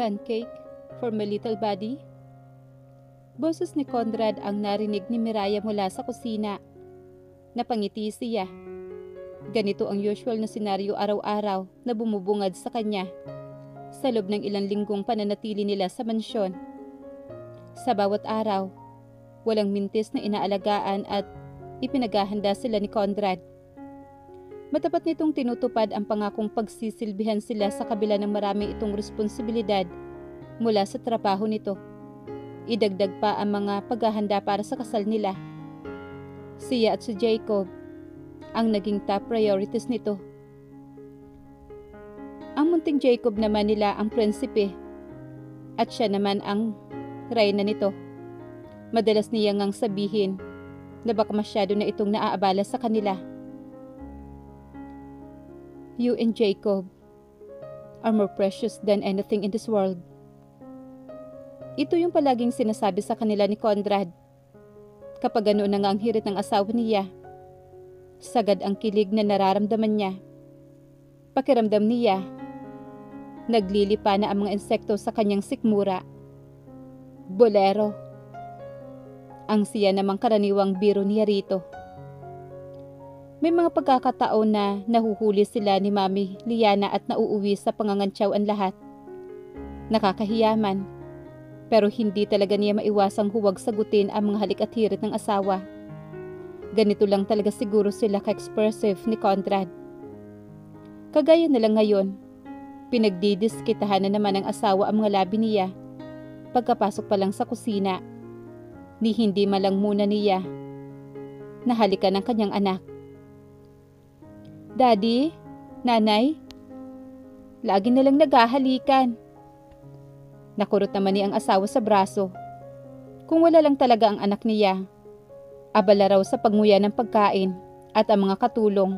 Pancake for my little buddy? Boses ni Conrad ang narinig ni Miraya mula sa kusina. Napangiti siya. Ganito ang usual na senaryo araw-araw na bumubungad sa kanya sa loob ng ilang linggong pananatili nila sa mansyon. Sa bawat araw, walang mintis na inaalagaan at ipinaghahanda sila ni Conrad. Matapat nitong tinutupad ang pangakong pagsisilbihan sila sa kabila ng marami itong responsibilidad mula sa trabaho nito. Idagdag pa ang mga paghahanda para sa kasal nila. Siya at si Jacob ang naging top priorities nito. Ang munting Jacob naman nila ang prinsipe at siya naman ang reyna nito. Madalas niya ngang sabihin na baka masyado na itong naaabala sa kanila. You and Jacob are more precious than anything in this world. Ito yung palaging sinasabi sa kanila ni Conrad. Kapag ganoon na nga ang hirit ng asawa niya, sagad ang kilig na nararamdaman niya. Pakiramdam niya, naglilipa na ang mga insekto sa kanyang sikmura. Bolero. Ang siya namang karaniwang biro niya rito. May mga pagkakataon na nahuhuli sila ni Mami Liana at nauuwi sa pangangantsaw ang lahat. Nakakahiyaman. Pero hindi talaga niya maiwasang huwag sagutin ang mga halik at hirit ng asawa. Ganito lang talaga siguro sila ka-expressive ni Conrad. Kagaya na lang ngayon, pinagdidiskitahan na naman ng asawa ang mga labi niya pagkapasok pa lang sa kusina. Ni hindi malang muna niya nahalikan ng kanyang anak. Daddy, Nanay, lagi na lang naghahalikan. Nakurot naman niya ang asawa sa braso. Kung wala lang talaga ang anak niya, abala raw sa pagmuya ng pagkain at ang mga katulong,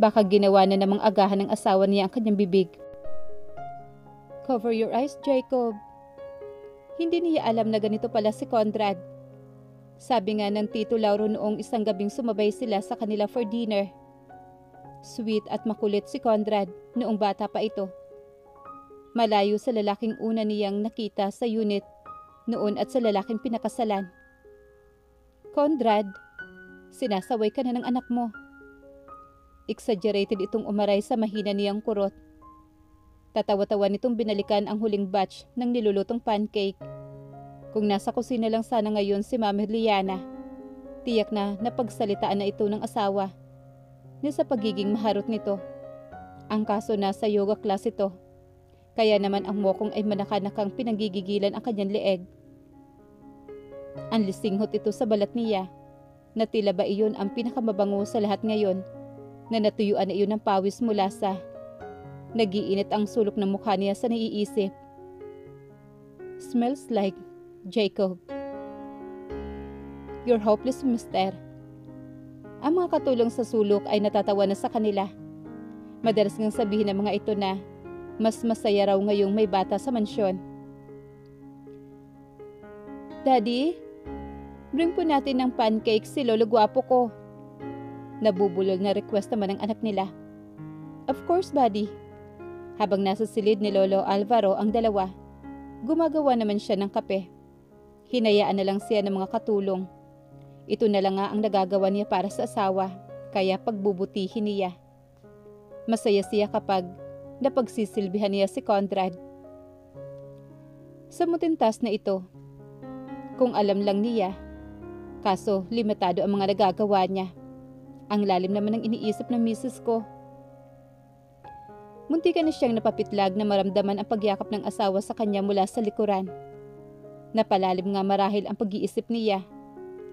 baka ginawa na namang agahan ng asawa niya ang kanyang bibig. Cover your eyes, Jacob. Hindi niya alam na ganito pala si Conrad. Sabi nga ng Tito Lauro noong isang gabing sumabay sila sa kanila for dinner. Sweet at makulit si Conrad noong bata pa ito. Malayo sa lalaking una niyang nakita sa unit noon at sa lalaking pinakasalan. Conrad, sinasaway ka na ng anak mo. Exaggerated itong umaray sa mahina niyang kurot. Tatawa-tawa nitong binalikan ang huling batch ng nilulutong pancake. Kung nasa kusina lang sana ngayon si Mami Liana, tiyak na napagsalitaan na ito ng asawa ni sa pagiging maharot nito. Ang kaso nasa yoga class ito. Kaya naman ang mokong ay manakanakang pinanggigigilan ang kanyang leeg. Ang lisinghot ito sa balat niya, na tila ba iyon ang pinakamabango sa lahat ngayon, na natuyuan na iyon ng pawis mula sa nagiinit ang sulok ng mukha niya sa naiisip. Smells like Jacob. You're hopeless, mister. Ang mga katulong sa sulok ay natatawa na sa kanila. Madalas ngang sabihin ng mga ito na mas masaya raw ngayong may bata sa mansyon. Daddy, bring po natin ng pancake si Lolo Guwapo ko. Nabubulol na request naman ng anak nila. Of course, buddy. Habang nasa silid ni Lolo Alvaro ang dalawa, gumagawa naman siya ng kape. Hinayaan na lang siya ng mga katulong. Ito na lang nga ang nagagawa niya para sa asawa, kaya pagbubutihin niya. Masaya siya kapag napagsisilbihan niya si Conrad. Sa mutintas na ito, kung alam lang niya, kaso limitado ang mga nagagawa niya. Ang lalim naman ng iniisip ng misis ko. Muntikan na siyang napapitlag na maramdaman ang pagyakap ng asawa sa kanya mula sa likuran. Napalalim nga marahil ang pag-iisip niya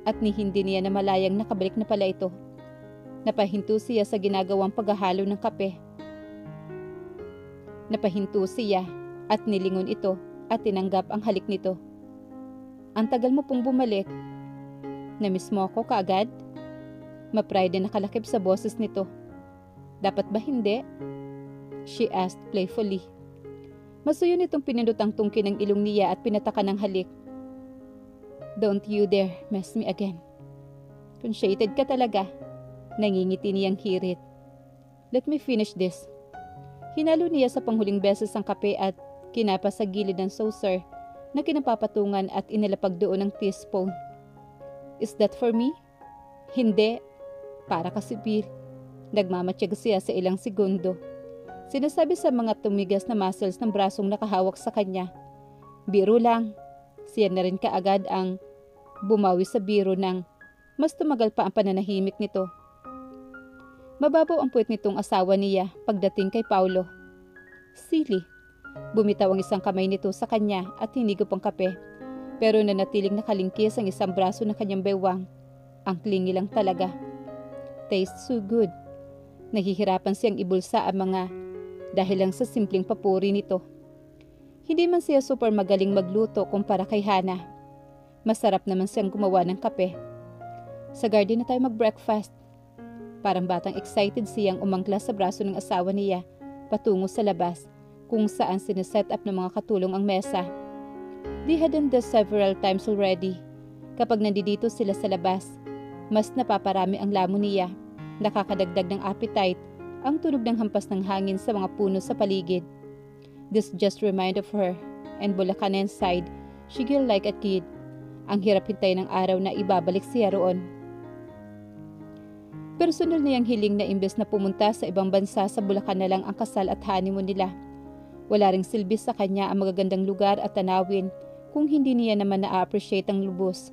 at ni hindi niya namalayang nakabalik na pala ito. Napahinto siya sa ginagawang paghahalo ng kape. Napahinto siya at nilingon ito at tinanggap ang halik nito. Ang tagal mo pong bumalik. Namiss mo ako kaagad? Ma-pride na nakalakip sa boses nito. Dapat ba hindi? She asked playfully. Masuyo nitong pinindot ang tungki ng ilong niya at pinataka ng halik. Don't you dare mess me again. Conceited ka talaga. Nangingiti niyang hirit. Let me finish this. Hinalo niya sa panghuling beses ang kape at Kinapa sa gilid ng saucer na kinapapatungan at inilapag doon ng teaspoon. Is that for me? Hindi. Para kasi Bill. Nagmamatsyag siya sa ilang segundo. Sinasabi sa mga tumigas na muscles ng brasong nakahawak sa kanya. Biro lang. Siya na rin kaagad ang bumawi sa biro ng mas tumagal pa ang pananahimik nito. Mababaw ang puwet nitong asawa niya pagdating kay Paulo. Silly. Bumitaw ang isang kamay nito sa kanya at hinigop ang kape. Pero nanatiling nakalingkis ang isang braso ng kanyang bewang. Ang klingi lang talaga. Tastes so good. Nahihirapan siyang ibulsa ang mga dahil lang sa simpleng papuri nito. Hindi man siya super magaling magluto kumpara kay Hana. Masarap naman siyang gumawa ng kape. Sa garden na tayo mag-breakfast. Parang batang excited siyang umangklas sa braso ng asawa niya patungo sa labas kung saan sineset up ng mga katulong ang mesa. They had done this several times already. Kapag nandito sila sa labas, mas napaparami ang lamon niya. Nakakadagdag ng appetite ang tunog ng hampas ng hangin sa mga puno sa paligid. This just remind of her and Bulacanen sighed. She felt like a kid. Ang hirap hintay ng araw na ibabalik siya roon. Personal niyang hiling na imbes na pumunta sa ibang bansa sa Bulacan na lang ang kasal at honeymoon nila. Wala ring silbi sa kanya ang magagandang lugar at tanawin kung hindi niya naman na-appreciate ang lubos.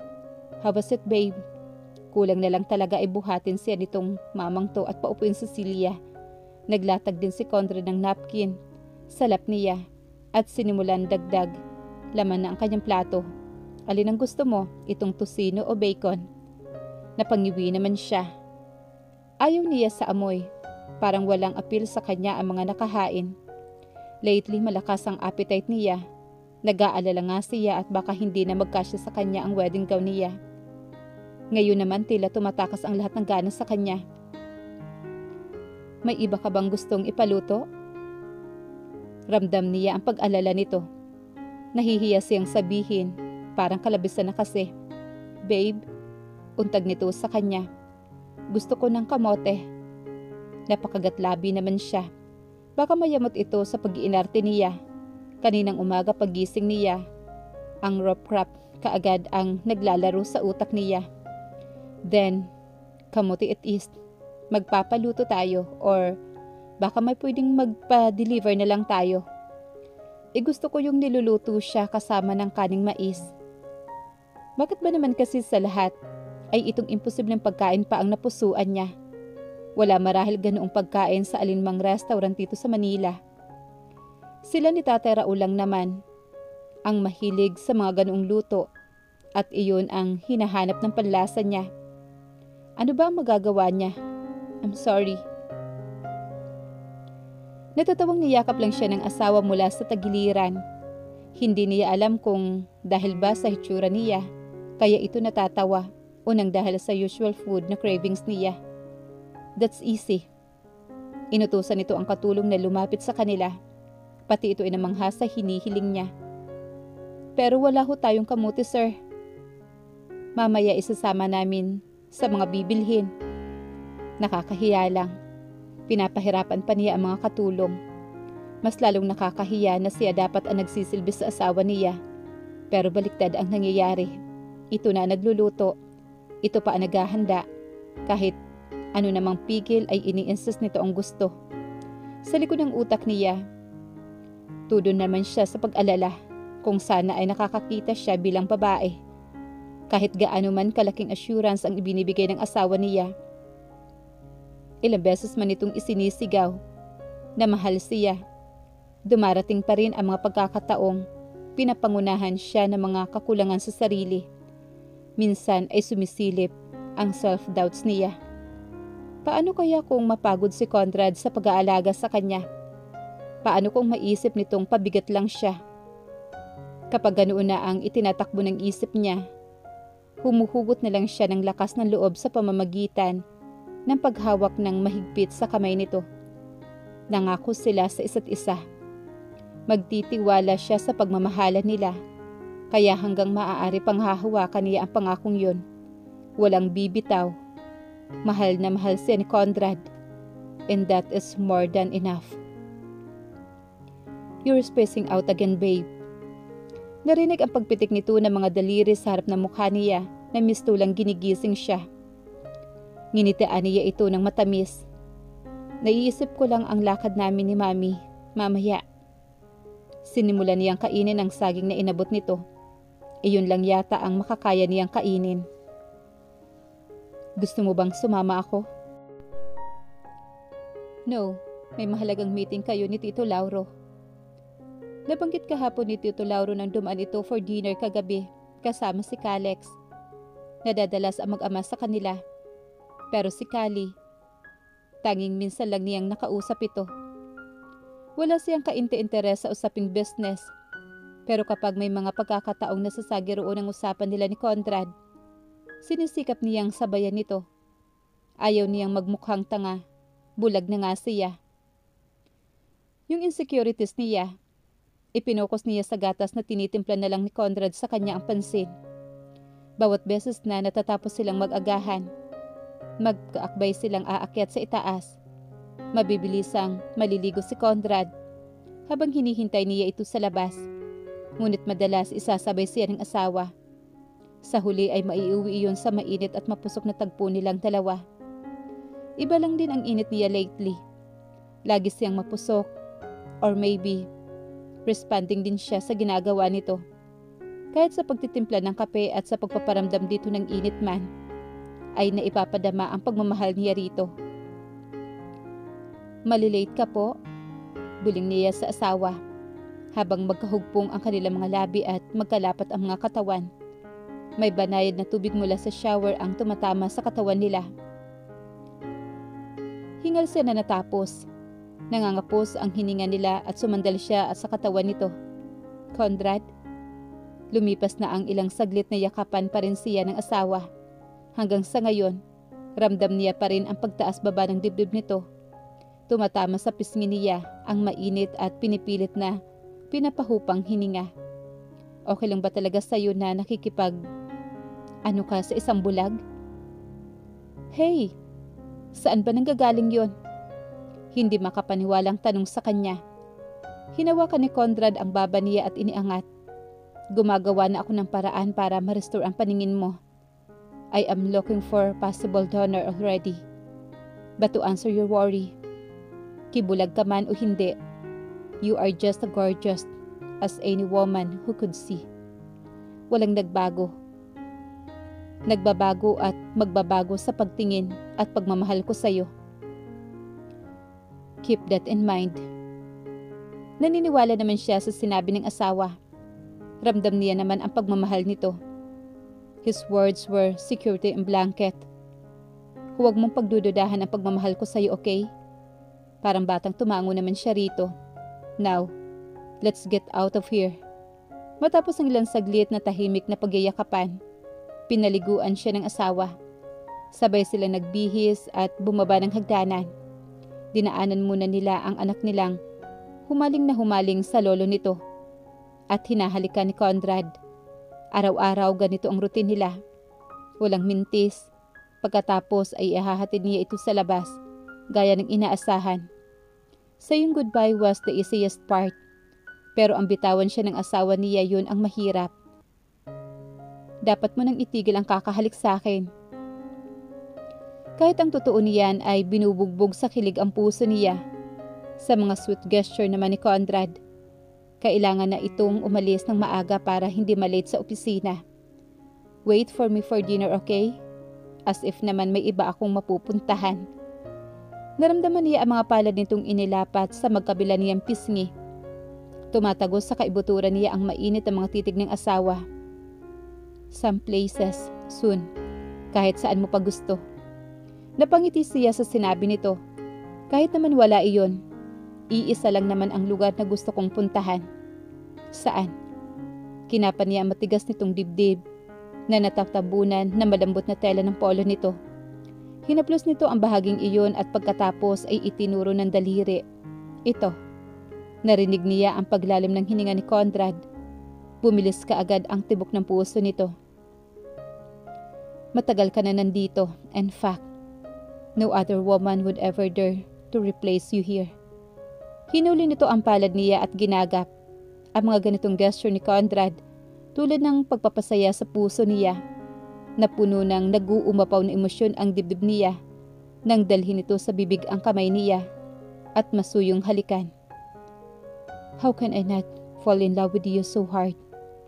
How was it, babe? Kulang na lang talaga ay buhatin siya nitong mamang to at paupuin si Celia. Naglatag din si Conrad ng napkin sa lap niya at sinimulan dagdag. Laman na ang kanyang plato. Alin ang gusto mo? Itong tusino o bacon? Napangiwi naman siya. Ayaw niya sa amoy. Parang walang appeal sa kanya ang mga nakahain. Lately malakas ang appetite niya. Nag-aalala nga siya at baka hindi na magkasya sa kanya ang wedding gown niya. Ngayon naman tila tumatakas ang lahat ng gana sa kanya. May iba ka bang gustong ipaluto? Ramdam niya ang pag-alala nito. Nahihiya siyang sabihin, parang kalabisan na kasi. Babe, untag nito sa kanya. Gusto ko ng kamote. Napakagatlabi naman siya. Baka mayamot ito sa pag-iinarte niya. Kaninang umaga pagising niya, ang rope crop kaagad ang naglalaro sa utak niya. Then, kamote it is. Magpapaluto tayo or baka may pwedeng magpa-deliver na lang tayo. Gusto ko yung niluluto siya kasama ng kaning mais. Bakit ba naman kasi sa lahat ay itong imposibleng pagkain pa ang napusuan niya? Wala marahil ganoong pagkain sa alinmang restaurant dito sa Manila. Sila ni Tatay Raul lang naman ang mahilig sa mga ganoong luto at iyon ang hinahanap ng panlasa niya. Ano ba ang magagawa niya? I'm sorry. Natatawang niyakap lang siya ng asawa mula sa tagiliran. Hindi niya alam kung dahil ba sa hitsura niya, kaya ito natatawa o nang dahil sa usual food na cravings niya. That's easy. Inutusan nito ang katulong na lumapit sa kanila. Pati ito ay namangha sa hinihiling niya. Pero wala ho tayong kamuti, sir. Mamaya isasama namin sa mga bibilhin. Nakakahiya lang. Pinapahirapan pa niya ang mga katulong. Mas lalong nakakahiya na siya dapat ang nagsisilbi sa asawa niya. Pero baliktad ang nangyayari. Ito na nagluluto. Ito pa ang naghahanda. Kahit ano namang pigil ay ini-insist nito ang gusto. Sa likod ng utak niya, tudo naman siya sa pag-alala kung sana ay nakakakita siya bilang babae. Kahit gaano man kalaking assurance ang ibinibigay ng asawa niya. Ilang beses man itong isinisigaw na mahal siya. Dumarating pa rin ang mga pagkakataong pinapangunahan siya ng mga kakulangan sa sarili. Minsan ay sumisilip ang self-doubts niya. Paano kaya kung mapagod si Conrad sa pag-aalaga sa kanya? Paano kung maisip nitong pabigat lang siya? Kapag ganoon na ang itinatakbo ng isip niya, humuhugot na lang siya ng lakas ng loob sa pamamagitan ng paghawak ng mahigpit sa kamay nito. Nangako sila sa isa't isa. Magtitiwala siya sa pagmamahalan nila, kaya hanggang maaari pang hahawakan niya ang pangakong yun. Walang bibitaw. Mahal na mahal siya ni Conrad, and that is more than enough. You're spacing out again, babe. Narinig ang pagpitik nito ng mga daliri sa harap ng mukha niya na mistulang ginigising siya. Nginitian niya ito ng matamis. Naiisip ko lang ang lakad namin ni Mami, mamaya. Sinimulan niyang kainin ang saging na inabot nito. Iyon lang yata ang makakaya niyang kainin. Gusto mo bang sumama ako? No, may mahalagang meeting kayo ni Tito Lauro. Nabanggit kahapon ni Tito Lauro nang dumaan ito for dinner kagabi kasama si Calex. Nadadalas ang mag-ama sa kanila. Pero si Kali, tanging minsan lang niyang nakausap ito. Wala siyang kainte-interes sa usaping business. Pero kapag may mga pagkakataong nasasagi roon ang usapan nila ni Conrad, sinisikap niyang sabayan nito. Ayaw niyang magmukhang tanga, bulag na nga siya. Yung insecurities niya, ipinokos niya sa gatas na tinitimpla na lang ni Conrad sa kanya ang pansin. Bawat beses na natatapos silang mag-agahan, magkaakbay silang aakyat sa itaas. Mabibilisang maliligo si Conrad habang hinihintay niya ito sa labas. Ngunit madalas isasabay siya ng asawa. Sa huli ay maiuwi iyon sa mainit at mapusok na tagpo nilang dalawa. Iba lang din ang init niya lately. Lagi siyang mapusok, or maybe responding din siya sa ginagawa nito. Kahit sa pagtitimpla ng kape at sa pagpaparamdam dito ng init man, ay naipapadama ang pagmamahal niya rito. Malilate ka po? Buling niya sa asawa, habang magkahugpong ang kanilang mga labi at magkalapat ang mga katawan. May banayad na tubig mula sa shower ang tumatama sa katawan nila. Hingal siya na natapos. Nangangapos ang hininga nila at sumandal siya sa katawan nito. Conrad? Lumipas na ang ilang saglit na yakapan pa rin siya ng asawa. Hanggang sa ngayon, ramdam niya pa rin ang pagtaas-baba ng dibdib nito. Tumatama sa pisngi niya ang mainit at pinipilit na pinapahupang hininga. Okay lang ba talaga sa'yo na nakikipag ano ka sa isang bulag? Hey, saan ba nanggagaling yon? Hindi makapaniwalang tanong sa kanya. Hinawakan ni Conrad ang baba niya at iniangat. Gumagawa na ako ng paraan para ma-restore ang paningin mo. I am looking for possible donor already. But to answer your worry, kibulag ka man o hindi, you are just as gorgeous as any woman who could see. Walang nagbago. Nagbabago at magbabago sa pagtingin at pagmamahal ko sa'yo. Keep that in mind. Naniniwala naman siya sa sinabi ng asawa. Ramdam niya naman ang pagmamahal nito. His words were security and blanket. Huwag mong pagdududahan ang pagmamahal ko sa'yo, okay? Parang batang tumango naman siya rito. Now, let's get out of here. Matapos ang ilang saglit na tahimik na pagyayakapan, pinaliguan siya ng asawa. Sabay sila nagbihis at bumaba ng hagdanan. Dinaanan muna nila ang anak nilang humaling sa lolo nito at hinahalikan ni Conrad. Araw-araw ganito ang routine nila. Walang mintis. Pagkatapos ay ihahatid niya ito sa labas, gaya ng inaasahan. Saying goodbye was the easiest part. Pero ang bitawan siya ng asawa niya, yun ang mahirap. Dapat mo nang itigil ang kakahalik sa akin. Kahit ang totoo niyan ay binubugbog sa kilig ang puso niya. Sa mga sweet gesture naman ni Conrad, kailangan na itong umalis ng maaga para hindi malate sa opisina. Wait for me for dinner, okay? As if naman may iba akong mapupuntahan. Naramdaman niya ang mga palad nitong inilapat sa magkabila niyang pisngi. Tumatagos sa kaibuturan niya ang mainit ang mga titig ng asawa. Some places, soon, kahit saan mo pa gusto. Napangiti siya sa sinabi nito. Kahit naman wala iyon, iisa lang naman ang lugar na gusto kong puntahan. Saan? Kinapan niya ang matigas nitong dibdib na natatabunan na malambot na tela ng polo nito. Hinaplos nito ang bahaging iyon at pagkatapos ay itinuro ng daliri. Ito. Narinig niya ang paglalim ng hininga ni Conrad. Bumilis kaagad ang tibok ng puso nito. Matagal ka na nandito. In fact, no other woman would ever dare to replace you here. Hinuli nito ang palad niya at ginagap. Ang mga ganitong gesture ni Conrad, tulad ng pagpapasaya sa puso niya, na puno ng nag-uumapaw na emosyon ang dibdib niya, nang dalhin ito sa bibig ang kamay niya at masuyong halikan. How can I not fall in love with you so hard,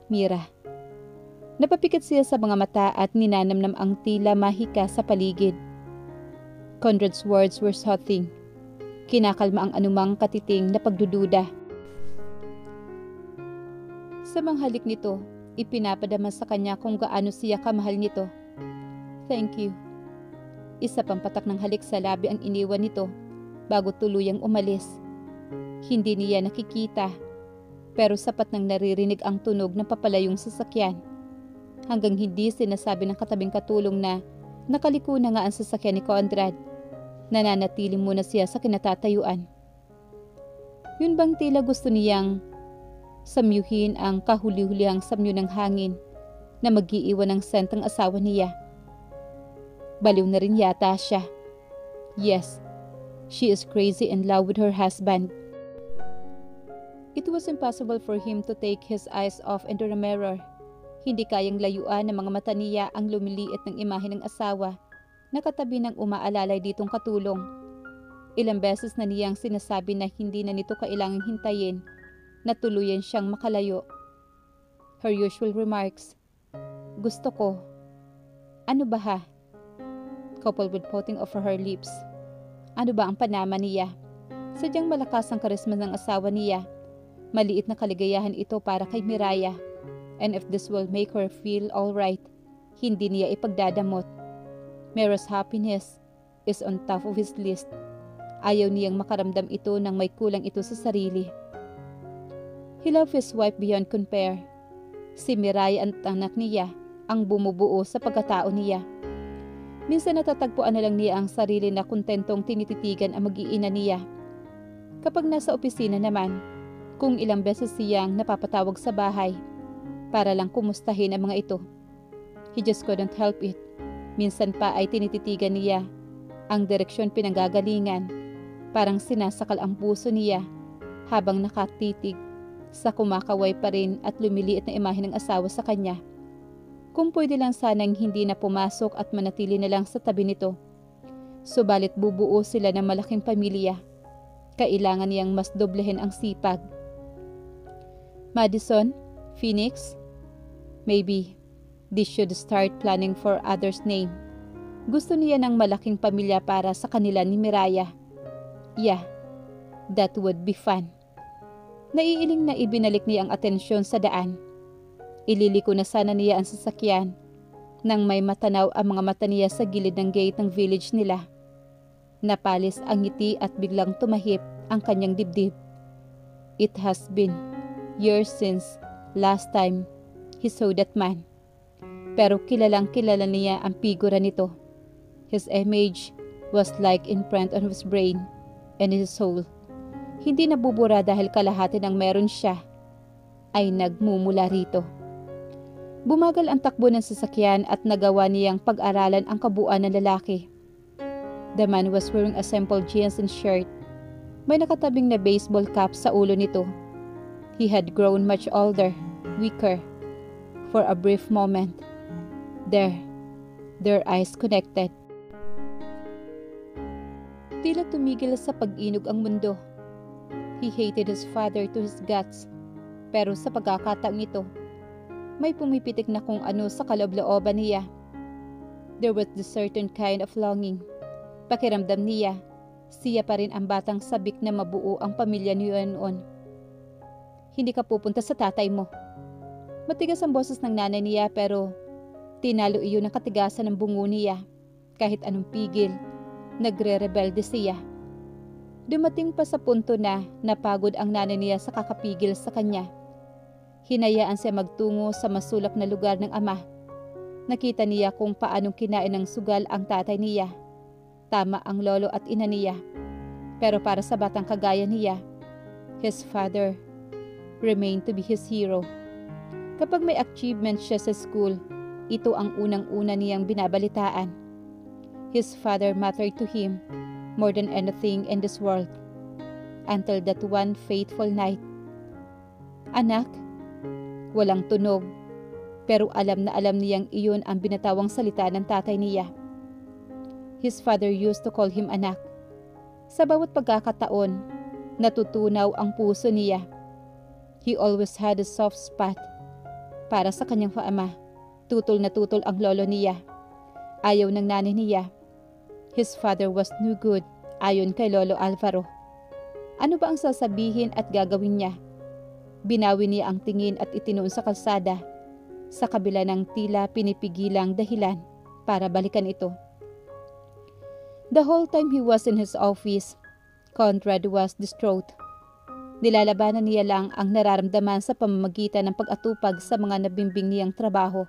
Mira? Napapikit siya sa mga mata at ninanamnam ang tila mahika sa paligid. Conrad's words were soothing. Kinakalma ang anumang katiting na pagdududa. Sa manghalik nito, ipinapadama sa kanya kung gaano siya kamahal nito. Thank you. Isa pang patak ng halik sa labi ang iniwan nito bago tuluyang umalis. Hindi niya nakikita, pero sapat nang naririnig ang tunog ng papalayong sasakyan. Hanggang hindi sinasabi ng katabing katulong na nakaliko na nga ang sasakyan ni Conrad. Nananatili muna siya sa kinatatayuan. Yun bang tila gusto niyang samyuhin ang kahuli-hulihang samyo ng hangin na mag-iiwan ng sentang asawa niya? Baliw na rin yata siya. Yes, she is crazy in love with her husband. It was impossible for him to take his eyes off into the mirror. Hindi kayang layuan ng mga mata niya ang lumiliit ng imahe ng asawa na katabi ng umaalalay ditong katulong. Ilang beses na niyang sinasabi na hindi na nito kailangang hintayin na tuluyan siyang makalayo. Her usual remarks, gusto ko. Ano ba ha? Coupled with pouting of her lips. Ano ba ang panama niya? Sadyang malakas ang karisma ng asawa niya. Maliit na kaligayahan ito para kay Miraya. And if this will make her feel alright, hindi niya ipagdadamot. Mira's happiness is on top of his list. Ayaw niyang makaramdam ito nang may kulang ito sa sarili. He loved his wife beyond compare. Si Miraya at anak niya ang bumubuo sa pagkatao niya. Minsan natatagpuan na lang niya ang sarili na kontentong tinititigan ang mag-iina niya. Kapag nasa opisina naman, kung ilang beses siyang napapatawag sa bahay para lang kumustahin ang mga ito. He just couldn't help it. Minsan pa ay tinititigan niya ang direksyon pinanggagalingan, parang sinasakal ang puso niya habang nakatitig sa kumakaway pa rin at lumiliit na imahe ng asawa sa kanya. Kung pwede lang sanang hindi na pumasok at manatili na lang sa tabi nito. Subalit bubuo sila ng malaking pamilya. Kailangan niyang mas doblehin ang sipag. Madison, Phoenix, maybe they should start planning for others' name. Gusto niya ng malaking pamilya para sa kanila ni Miraya. Yeah, that would be fun. Naiiling na ibinalik niya ang atensyon sa daan. Ililiko na sana niya ang sasakyan nang may matanaw ang mga mata niya sa gilid ng gate ng village nila. Napalis ang ngiti at biglang tumahip ang kanyang dibdib. It has been years since last time he saw that man. Pero kilalang kilala niya ang figura nito. His image was like imprint on his brain and his soul. Hindi nabubura dahil kalahati ng meron siya ay nagmumula rito. Bumagal ang takbo ng sasakyan at nagawa niyang pag-aralan ang kabuuan ng lalaki. The man was wearing a simple jeans and shirt. May nakatabing na baseball cap sa ulo nito. He had grown much older, weaker. For a brief moment, their eyes connected. Tila tumigil sa pag-inog ang mundo. He hated his father to his guts, pero sa pagkakataong ito, may pumipitik na kung ano sa kaloob-looban niya. There was this certain kind of longing. Pakiramdam niya, siya pa rin ang batang sabik na mabuo ang pamilya niya noon. Hindi ka pupunta sa tatay mo. Matigas ang boses ng nanay niya pero tinalo iyon ng katigasan ng bungo niya. Kahit anong pigil, nagre-rebelde siya. Dumating pa sa punto na napagod ang nanay niya sa kakapigil sa kanya. Hinayaan siya magtungo sa masulak na lugar ng ama. Nakita niya kung paanong kinain ng sugal ang tatay niya. Tama ang lolo at ina niya. Pero para sa batang kagaya niya, his father remained to be his hero. Kapag may achievement siya sa school, ito ang unang-una niyang binabalitaan. His father mattered to him more than anything in this world. until that one fateful night. Anak, walang tunog, pero alam na alam niyang iyon ang binatawang salita ng tatay niya. His father used to call him anak. Sa bawat pagkakataon, natutunaw ang puso niya. He always had a soft spot para sa kanyang ama. Tutol na tutol ang lolo niya. Ayaw ng nanay niya. His father was no good, ayon kay Lolo Alvaro. Ano ba ang sasabihin at gagawin niya? Binawi niya ang tingin at itinoon sa kalsada, sa kabila ng tila pinipigilang dahilan para balikan ito. The whole time he was in his office, Conrad was distraught. Nilalabanan niya lang ang nararamdaman sa pamamagitan ng pag-atupag sa mga nabimbing niyang trabaho.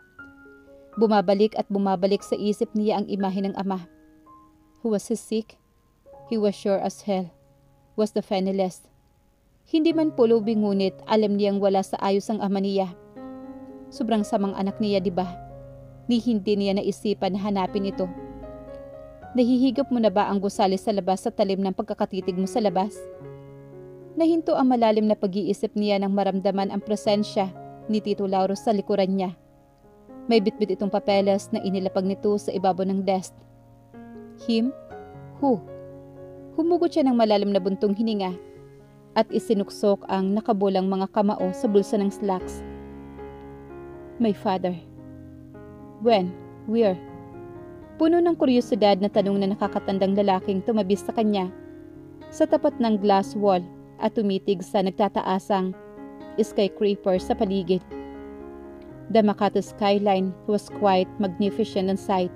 Bumabalik at bumabalik sa isip niya ang imahe ng ama. Who was he sick? He was sure as hell. Was the penniless. Hindi man pulubi ngunit alam niyang wala sa ayos ang ama niya. Sobrang samang anak niya, di ba? Ni hindi niya naisipan na hanapin ito. Nahihigop mo na ba ang gusali sa labas sa talim ng pagkakatitig mo sa labas? Nahinto ang malalim na pag-iisip niya nang maramdaman ang presensya ni Tito Lauro sa likuran niya. May bitbit itong papeles na inilapag nito sa ibabaw ng desk. Him? Who? Humugot siya ng malalim na buntong hininga at isinuksok ang nakabulang mga kamao sa bulsa ng slacks. My father. When? Where? Puno ng kuryosidad na tanong na nakakatandang lalaking tumabis sa kanya sa tapat ng glass wall at tumitig sa nagtataasang skyscraper sa paligid. The Makati skyline was quite magnificent on sight.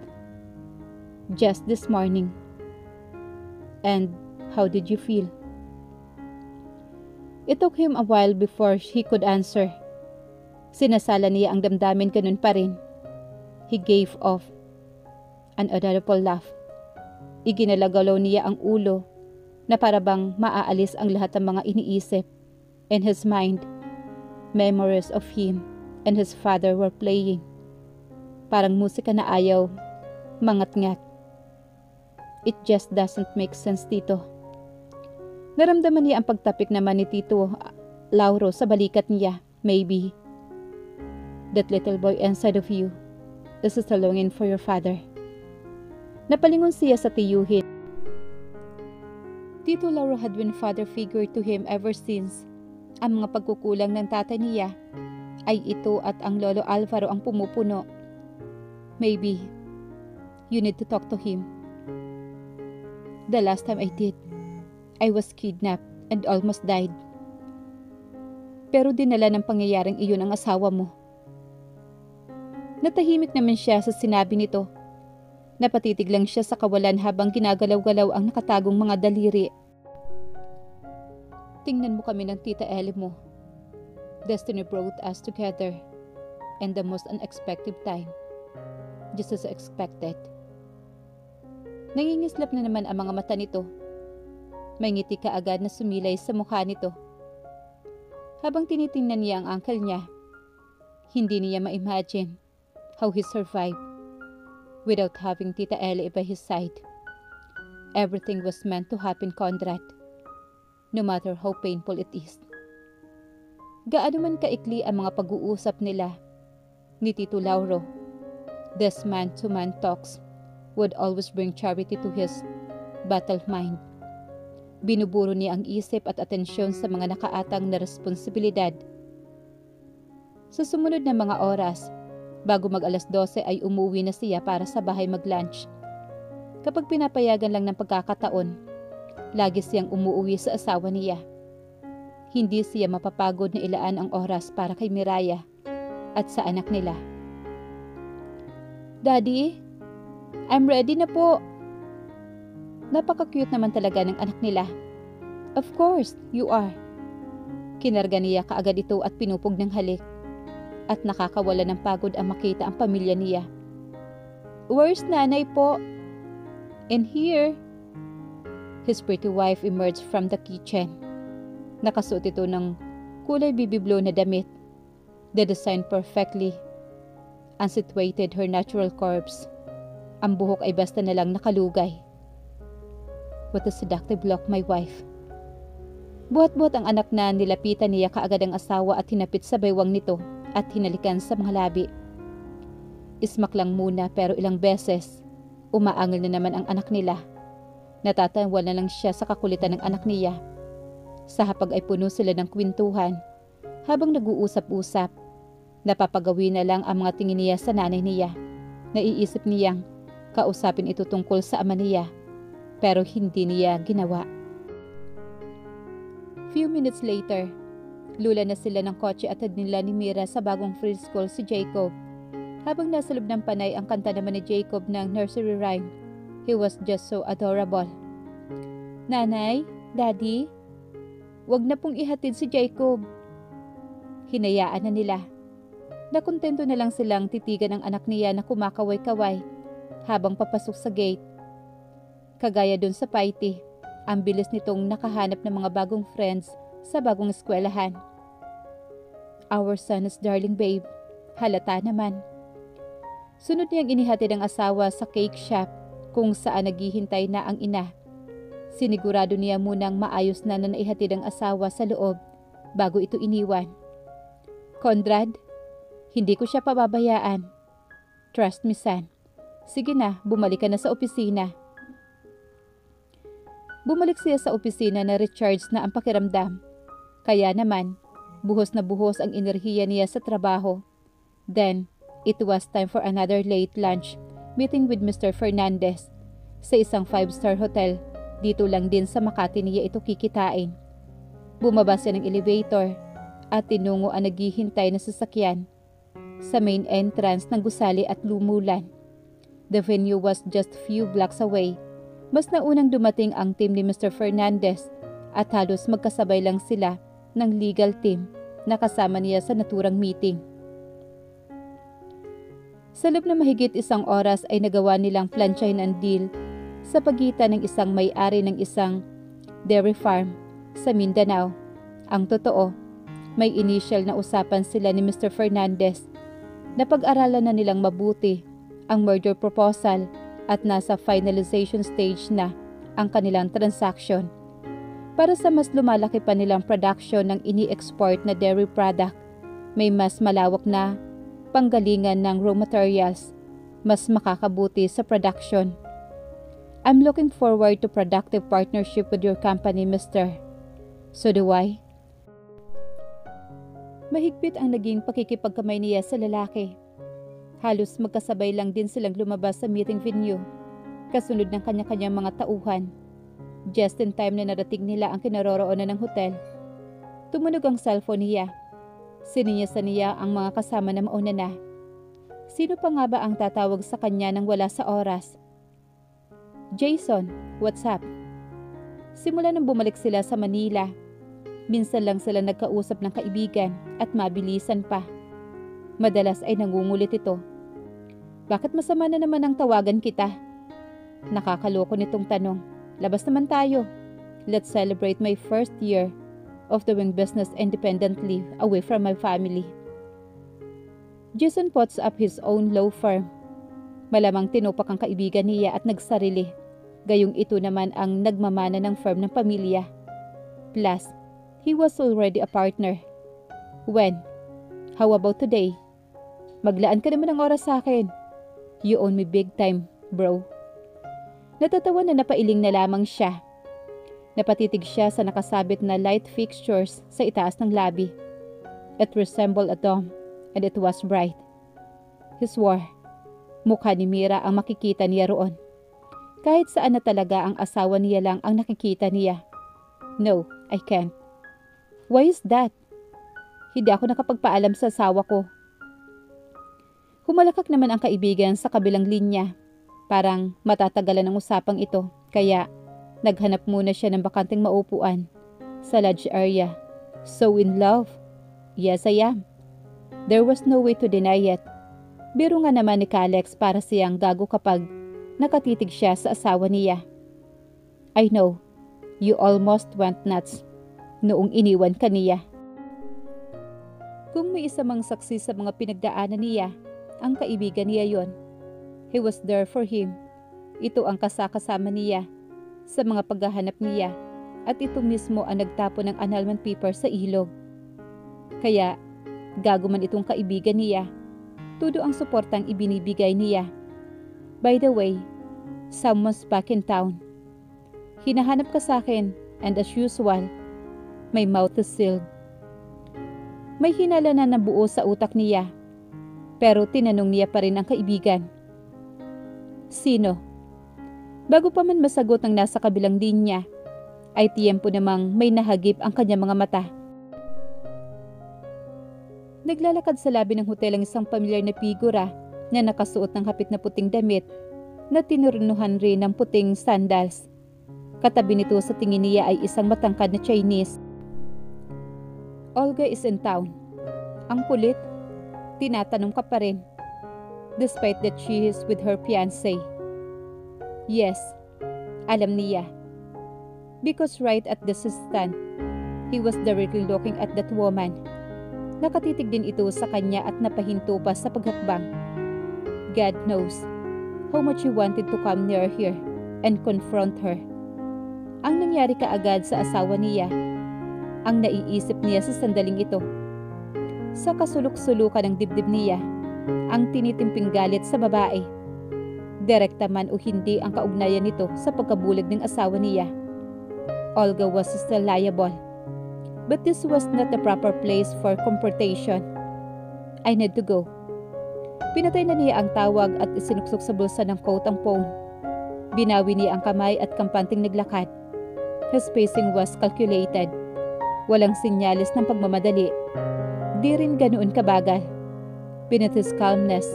Just this morning. And how did you feel? It took him a while before he could answer. Sinasala niya ang damdamin ganun pa rin. He gave off an audible laugh. Iginalagalaw niya ang ulo na parabang maaalis ang lahat ng mga iniisip. In his mind, memories of him and his father were playing. Parang musika na ayaw mangat-ngat. It just doesn't make sense, Tito. Naramdaman niya ang pagtapik naman ni Tito Lauro sa balikat niya. Maybe that little boy inside of you is still longing for your father. Napalingon siya sa tiyuhin. Tito Lauro had been father figure to him ever since. Ang mga pagkukulang ng tatay niya ay ito at ang Lolo Alvaro ang pumupuno. Maybe you need to talk to him. The last time I did, I was kidnapped and almost died. Pero dinala ng pangyayaring iyon ang asawa mo. Natahimik naman siya sa sinabi nito. Napatitig lang siya sa kawalan habang ginagalaw-galaw ang nakatagong mga daliri. Tingnan mo kami ng Tita Ellie mo. Destiny brought us together in the most unexpected time. Just as expected. Nangingislap na naman ang mga mata nito. May ngiti kaagad na sumilay sa mukha nito. Habang tinitingnan niya ang uncle niya, hindi niya ma-imagine how he survived without having Tita Ellie by his side. Everything was meant to happen, Conrad, no matter how painful it is. Gaano man kaikli ang mga pag-uusap nila ni Tito Lauro, this man-to-man talks would always bring charity to his battled mind. Binuburo niya ang isip at atensyon sa mga nakaatang na responsibilidad. Sa sumunod na mga oras, bago mag-alas 12 ay umuwi na siya para sa bahay mag-lunch. Kapag pinapayagan lang ng pagkakataon, lagi siyang umuwi sa asawa niya. Hindi siya mapapagod na ilaan ang oras para kay Miraya at sa anak nila. Daddy, I'm ready na po. Napaka-cute naman talaga ng anak nila. Of course, you are. Kinarga niya kaagad ito at pinupog ng halik. At nakakawala ng pagod ang makita ang pamilya niya. Where's nanay po? And here. His pretty wife emerged from the kitchen. Nakasuot ito ng kulay baby blue na damit. The design perfectly unsituated her natural curves. Ang buhok ay basta na lang nakalugay. What a seductive look, my wife. Buhat-buhat ang anak na nilapitan niya kaagad ang asawa at hinapit sa baywang nito at hinalikan sa mga labi. Ismak lang muna pero ilang beses, umaangil na naman ang anak nila. Natatawa na lang siya sa kakulitan ng anak niya. Sa hapag ay puno sila ng kwentuhan. Habang nag-uusap-usap, napapagawi na lang ang mga tingin niya sa nanay niya. Naiisip niyang kausapin ito tungkol sa ama niya, pero hindi niya ginawa. Few minutes later, lula na sila ng kotse at nila ni Mira sa bagong preschool si Jacob. Habang nasa loob ng panay ang kanta naman ni Jacob ng nursery rhyme, he was just so adorable. Nanay, Daddy, wag na pong ihatid si Jacob. Hinayaan na nila. Nakontento na lang silang titigan ang anak niya na kumakaway-kaway habang papasok sa gate. Kagaya dun sa Paiti, ang bilis nitong nakahanap ng mga bagong friends sa bagong eskwelahan. Our son is darling babe, halata naman. Sunod niyang inihatid ang asawa sa cake shop kung saan naghihintay na ang ina. Sinigurado niya munang maayos na naihatid ang asawa sa loob bago ito iniwan. Conrad, hindi ko siya pababayaan. Trust me, son. Sige na, bumalik ka na sa opisina. Bumalik siya sa opisina na recharge na ang pakiramdam. Kaya naman, buhos na buhos ang enerhiya niya sa trabaho. Then, it was time for another late lunch meeting with Mr. Fernandez sa isang 5-star hotel. Dito lang din sa Makati niya ito kikitain. Bumaba siya ng elevator at tinungo ang naghihintay na sasakyan sa main entrance ng gusali at lumulan. The venue was just few blocks away. Mas naunang dumating ang team ni Mr. Fernandez at halos magkasabay lang sila ng legal team na kasama niya sa naturang meeting. Sa loob na mahigit 1 oras ay nagawa nilang plansyahin ang deal sa pagitan ng isang may-ari ng isang dairy farm sa Mindanao. Ang totoo, may initial na usapan sila ni Mr. Fernandez na pag-aralan na nilang mabuti ang merger proposal at nasa finalization stage na ang kanilang transaction para sa mas lumalaki pa nilang production ng ini-export na dairy product. May mas malawak na panggalingan ng raw materials, mas makakabuti sa production. I'm looking forward to productive partnership with your company, Mr. So do I. Mahigpit ang naging pakikipagkamay niya sa lalaki. Halos magkasabay lang din silang lumabas sa meeting venue, kasunod ng kanya-kanyang mga tauhan. Just in time na narating nila ang kinaroroonan ng hotel. Tumunog ang cellphone niya. Sininyasan niya ang mga kasama na mauna na. Sino pa nga ba ang tatawag sa kanya nang wala sa oras? Jason, what's up? Simula nang bumalik sila sa Manila, minsan lang sila nagkausap ng kaibigan at mabilisan pa. Madalas ay nangungulit ito. Bakit masama na naman ang tawagan kita? Nakakaloko nitong tanong. Labas naman tayo. Let's celebrate my first year of doing business independently away from my family. Jason puts up his own law firm. Malamang tinupak ang kaibigan niya at nagsarili. Gayong ito naman ang nagmamana ng firm ng pamilya. Plus, he was already a partner. When? How about today? Maglaan ka naman ng oras sa akin. You own me big time, bro. Natatawa na napailing na lamang siya. Napatitig siya sa nakasabit na light fixtures sa itaas ng labi. It resembled a dome, and it was bright. He swore. Mukha ni Mira ang makikita niya roon. Kahit saan na talaga ang asawa niya lang ang nakikita niya. No, I can't. Why is that? Hindi ako nakapagpaalam sa asawa ko. Humalakak naman ang kaibigan sa kabilang linya. Parang matatagalan ang usapang ito, kaya naghanap muna siya ng bakanting maupuan sa lodge area. So in love? Yes, I am. There was no way to deny it. Biro nga naman ni Calex para siyang gago kapag nakatitig siya sa asawa niya. I know, you almost went nuts noong iniwan ka niya. Kung may isa mang saksi sa mga pinagdaanan niya, ang kaibigan niya yon. He was there for him. Ito ang kasakasama niya sa mga paghahanap niya at ito mismo ang nagtapon ng annulment paper sa ilog. Kaya, gago man itong kaibigan niya, todo ang suportang ibinibigay niya. By the way, someone's back in town. Hinahanap ka sa akin, and as usual, my mouth is sealed. May hinala na nabuo sa utak niya, pero tinanong niya pa rin ang kaibigan. Sino? Bago pa man masagot ang nasa kabilang linya, ay tiyempo namang may nahagip ang kanyang mga mata. Naglalakad sa labi ng hotel ang isang pamilyar na figura na nakasuot ng hapit na puting damit na tinurunuhan rin ng puting sandals. Katabi nito sa tingin niya ay isang matangkad na Chinese. Olga is in town. Ang kulit, tinatanong ka pa rin, despite that she is with her fiancé. Yes, alam niya. Because right at this instant, he was directly looking at that woman. Nakatitig din ito sa kanya at napahinto pa sa paghakbang. God knows how much he wanted to come near her and confront her. Ang nangyari kaagad sa asawa niya, ang naiisip niya sa sandaling ito. Sa kasulok-sulukan ng dibdib niya, ang tinitimping galit sa babae. Direkta man o hindi ang kaugnayan nito sa pagkabulag ng asawa niya. Olga was still liable. But this was not the proper place for confrontation. I need to go. Pinatay na niya ang tawag at isinuksok sa bulsa ng coat ang phone. Binawi niya ang kamay at kampanting naglakad. His pacing was calculated. Walang sinyalis ng pagmamadali. Di rin ganoon kabagal. Beneath his calmness,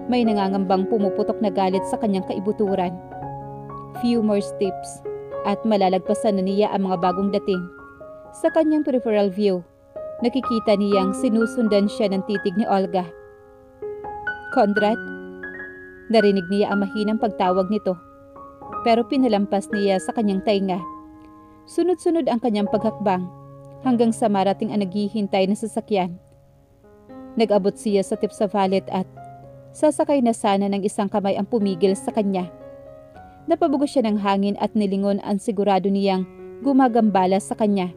may nangangambang pumuputok na galit sa kanyang kaibuturan. Few more steps at malalagpasan na niya ang mga bagong dating. Sa kanyang peripheral view, nakikita niyang sinusundan siya ng titig ni Olga. Conrad? Narinig niya ang mahinang pagtawag nito, pero pinalampas niya sa kanyang tainga. Sunod-sunod ang kanyang paghakbang hanggang sa marating ang naghihintay na sasakyan. Nag-abot siya sa tip sa valet at sasakay na sana ng isang kamay ang pumigil sa kanya. Napabugo siya ng hangin at nilingon ang sigurado niyang gumagambala sa kanya.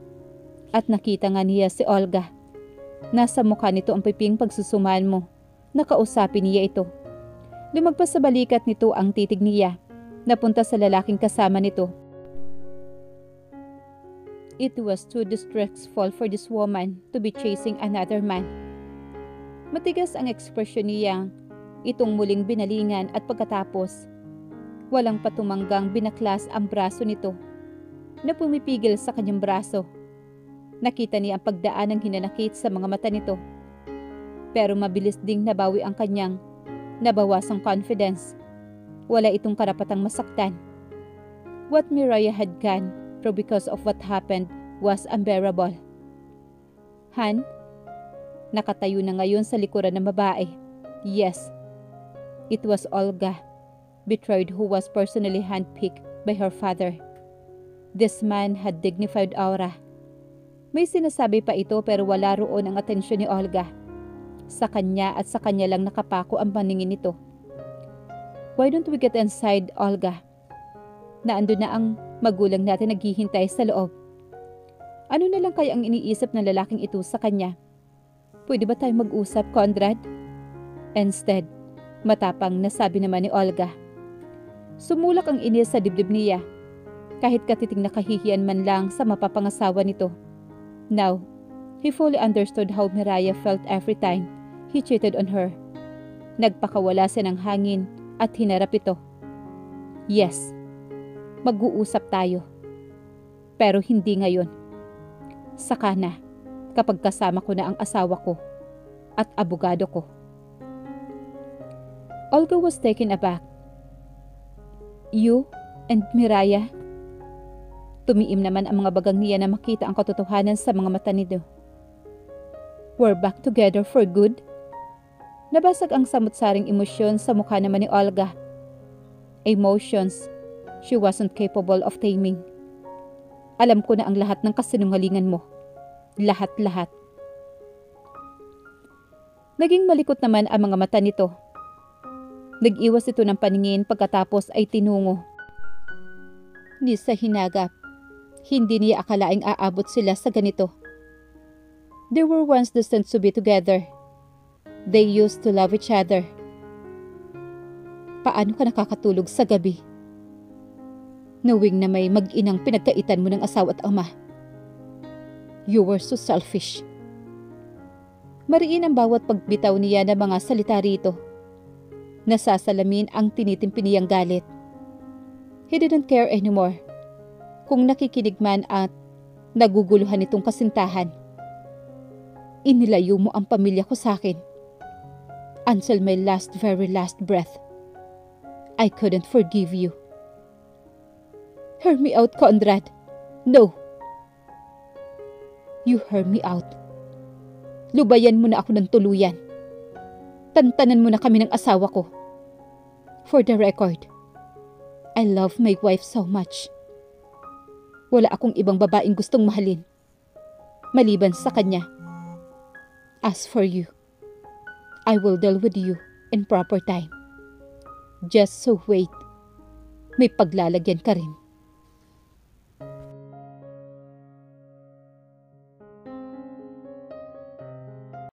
At nakita nga niya si Olga. Nasa mukha nito ang piping pagsusuman mo. Nakausapin niya ito. Lumagpas sa balikat nito ang titig niya. Napunta sa lalaking kasama nito. It was too distressful for this woman to be chasing another man. Matigas ang ekspresyon niya, itong muling binalingan at pagkatapos, walang patumanggang binaklas ang braso nito na pumipigil sa kanyang braso. Nakita niya ang pagdaan ng hinanakit sa mga mata nito. Pero mabilis ding nabawi ang kanyang nabawasang confidence. Wala itong karapatang masaktan. What Miraya had done, pero because of what happened, was unbearable. Han? Nakatayo na ngayon sa likuran ng babae. Yes, it was Olga, betrayed, who was personally handpicked by her father. This man had dignified aura. May sinasabi pa ito pero wala roon ang atensyon ni Olga. Sa kanya at sa kanya lang nakapako ang paningin nito. Why don't we get inside, Olga? Naandun na ang magulang natin naghihintay sa loob. Ano na lang kaya ang iniisip ng lalaking ito sa kanya? Pwede ba tayo mag-usap, Conrad? Instead, matapang na sabi naman ni Olga. Sumulak ang inis sa dibdib niya, kahit katiting na kahihiyan man lang sa mapapangasawa nito. Now, he fully understood how Miraya felt every time he cheated on her. Nagpakawala siya ng hangin at hinarap ito. Yes, mag-uusap tayo. Pero hindi ngayon. Saka na, kapag kasama ko na ang asawa ko at abogado ko. Olga was taken aback. You and Miraya? Tumiim naman ang mga bagang niya na makita ang katotohanan sa mga mata nito. We're back together for good? Nabasag ang samut-saring emosyon sa mukha naman ni Olga. Emotions she wasn't capable of taming. Alam ko na ang lahat ng kasinungalingan mo. Lahat-lahat. Naging malikot naman ang mga mata nito. Nag-iwas ito ng paningin pagkatapos ay tinungo. Ni sa hinagap. Hindi niya akalaing aabot sila sa ganito. They were once destined to be together. They used to love each other. Paano ka nakakatulog sa gabi? Knowing na may mag-inang pinagkaitan mo ng asawa at ama. You were so selfish. Mariin ang bawat pagbitaw niya ng mga salita rito. Nasasalamin ang tinitimpi niyang galit. He didn't care anymore. Kung nakikinig man at naguguluhan itong kasintahan. Inilayo mo ang pamilya ko sa akin. Until my very last breath. I couldn't forgive you. Hear me out, Conrad. No. You hear me out. Lubayan mo na ako ng tuluyan. Tantanan mo na kami ng asawa ko. For the record, I love my wife so much. Wala akong ibang babaeng gustong mahalin. Maliban sa kanya. As for you, I will deal with you in proper time. Just so wait. May paglalagyan ka rin.